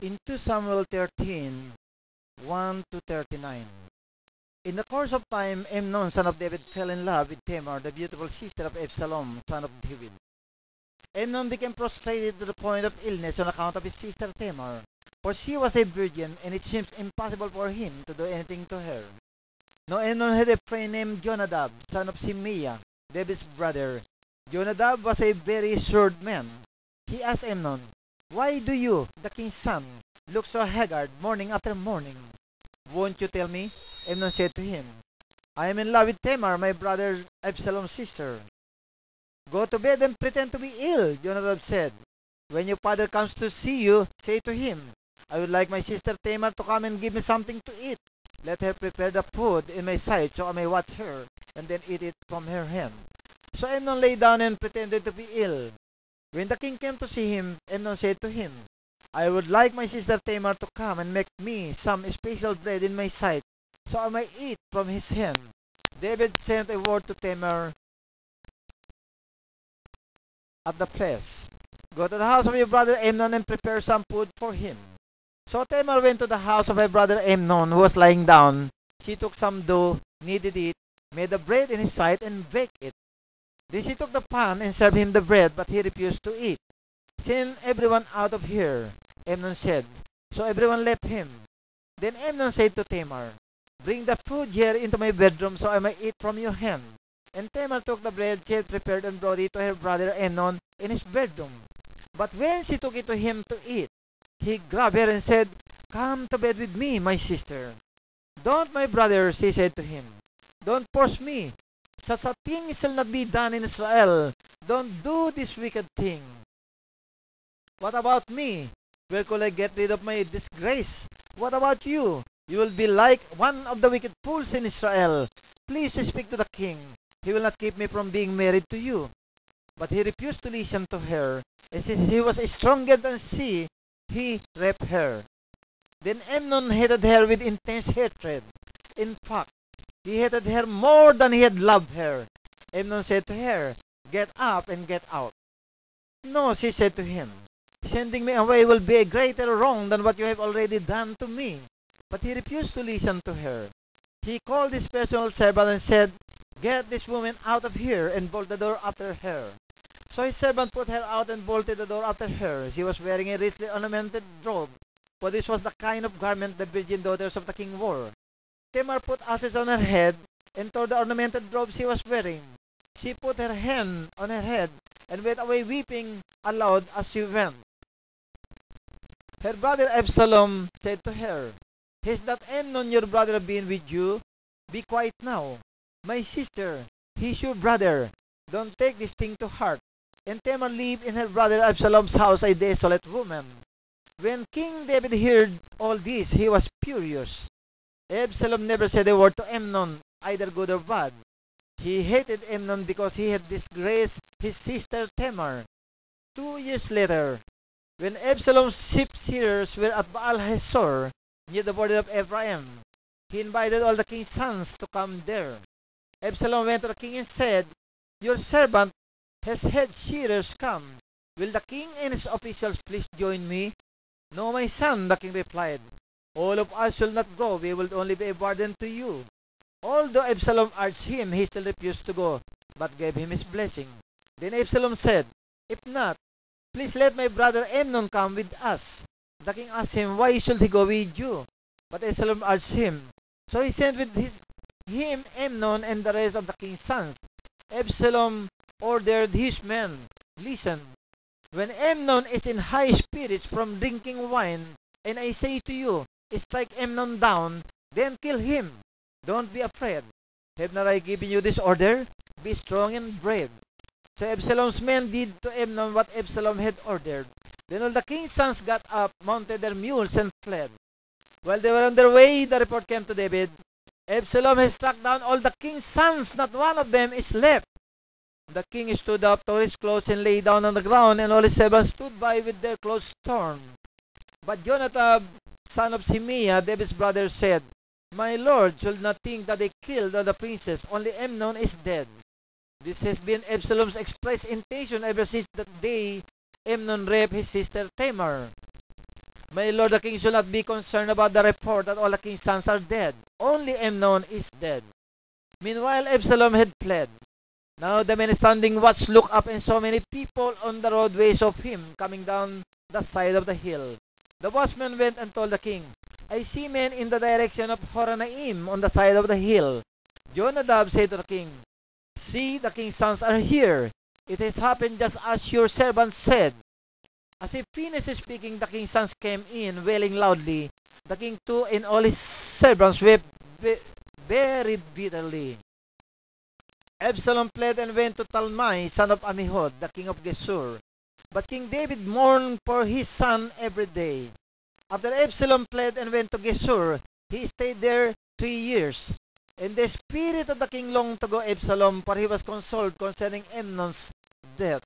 in 2 Samuel 13, 1 to 39. In the course of time, Amnon, son of David, fell in love with Tamar, the beautiful sister of Absalom, son of David. Amnon became prostrated to the point of illness on account of his sister Tamar, for she was a virgin, and it seems impossible for him to do anything to her. Now Amnon had a friend named Jonadab, son of Shimeah, David's brother. Jonadab was a very shrewd man. He asked Amnon, "Why do you, the king's son, look so haggard morning after morning?" "Won't you tell me?" Amnon said to him. "I am in love with Tamar, my brother Absalom's sister." "Go to bed and pretend to be ill," Jonadab said. "When your father comes to see you, say to him, 'I would like my sister Tamar to come and give me something to eat. Let her prepare the food in my sight so I may watch her, and then eat it from her hand.'" So Amnon lay down and pretended to be ill. When the king came to see him, Amnon said to him, "I would like my sister Tamar to come and make me some special bread in my sight, so I may eat from his hand." David sent a word to Tamar at the place, "Go to the house of your brother Amnon and prepare some food for him." So Tamar went to the house of her brother Amnon, who was lying down. She took some dough, kneaded it, made the bread in his sight, and baked it. Then she took the pan and served him the bread, but he refused to eat. "Send everyone out of here," Amnon said. So everyone left him. Then Amnon said to Tamar, "Bring the food here into my bedroom so I may eat from your hand." And Tamar took the bread she had prepared and brought it to her brother Amnon in his bedroom. But when she took it to him to eat, he grabbed her and said, "Come to bed with me, my sister." "Don't, my brother," she said to him. "Don't force me. Such a thing shall not be done in Israel. Don't do this wicked thing." "What about me? Where could I get rid of my disgrace? What about you? You will be like one of the wicked fools in Israel. Please speak to the king. He will not keep me from being married to you." But he refused to listen to her, and since he was stronger than she, he raped her. Then Amnon hated her with intense hatred. In fact, he hated her more than he had loved her. Amnon said to her, "Get up and get out." "No," she said to him. "Sending me away will be a greater wrong than what you have already done to me." But he refused to listen to her. He called his personal servant and said, "Get this woman out of here and bolt the door after her." So his servant put her out and bolted the door after her. She was wearing a richly ornamented robe, for this was the kind of garment the virgin daughters of the king wore. Tamar put ashes on her head and tore the ornamented robe she was wearing. She put her hand on her head and went away weeping aloud as she went. Her brother Absalom said to her, "Has not Amnon your brother been with you? Be quiet now." "My sister, he's your brother. Don't take this thing to heart." And Tamar lived in her brother Absalom's house, a desolate woman. When King David heard all this, he was furious. Absalom never said a word to Amnon, either good or bad. He hated Amnon because he had disgraced his sister Tamar. 2 years later, when Absalom's sheep-shearers were at Baal-Hazor, near the border of Ephraim, he invited all the king's sons to come there. Absalom went to the king and said, "Your servant has had shearers come. Will the king and his officials please join me?" "No, my son," the king replied. "All of us shall not go. We will only be a burden to you." Although Absalom urged him, he still refused to go, but gave him his blessing. Then Absalom said, "If not, please let my brother Amnon come with us." The king asked him, "Why should he go with you?" But Absalom urged him. So he sent with him Amnon and the rest of the king's sons. Absalom ordered his men, "Listen, when Amnon is in high spirits from drinking wine, and I say to you, strike Amnon down, then kill him. Don't be afraid. Have not I given you this order? Be strong and brave." So Absalom's men did to Amnon what Absalom had ordered. Then all the king's sons got up, mounted their mules, and fled. While they were on their way, the report came to David, "Absalom has struck down all the king's sons, not one of them is left." The king stood up, tore his clothes, and lay down on the ground, and all his servants stood by with their clothes torn. But Jonadab, son of Shimeah, David's brother, said, "My lord should not think that they killed all the princes, only Amnon is dead." This has been Absalom's express intention ever since that day Amnon raped his sister Tamar. My lord the king should not be concerned about the report that all the king's sons are dead. Only Amnon is dead. Meanwhile, Absalom had fled. Now the men standing watch looked up and saw many people on the roadways of him coming down the side of the hill. The watchman went and told the king, I see men in the direction of Horonaim on the side of the hill. Jonadab said to the king, see, the king's sons are here. It has happened just as your servant said. As he finished speaking, the king's sons came in, wailing loudly. The king too and all his servants wept very bitterly. Absalom fled and went to Talmai, son of Ammihud, the king of Geshur. But King David mourned for his son every day. After Absalom fled and went to Geshur, he stayed there 3 years. And the spirit of the king longed to go Absalom, for he was consoled concerning Amnon's death.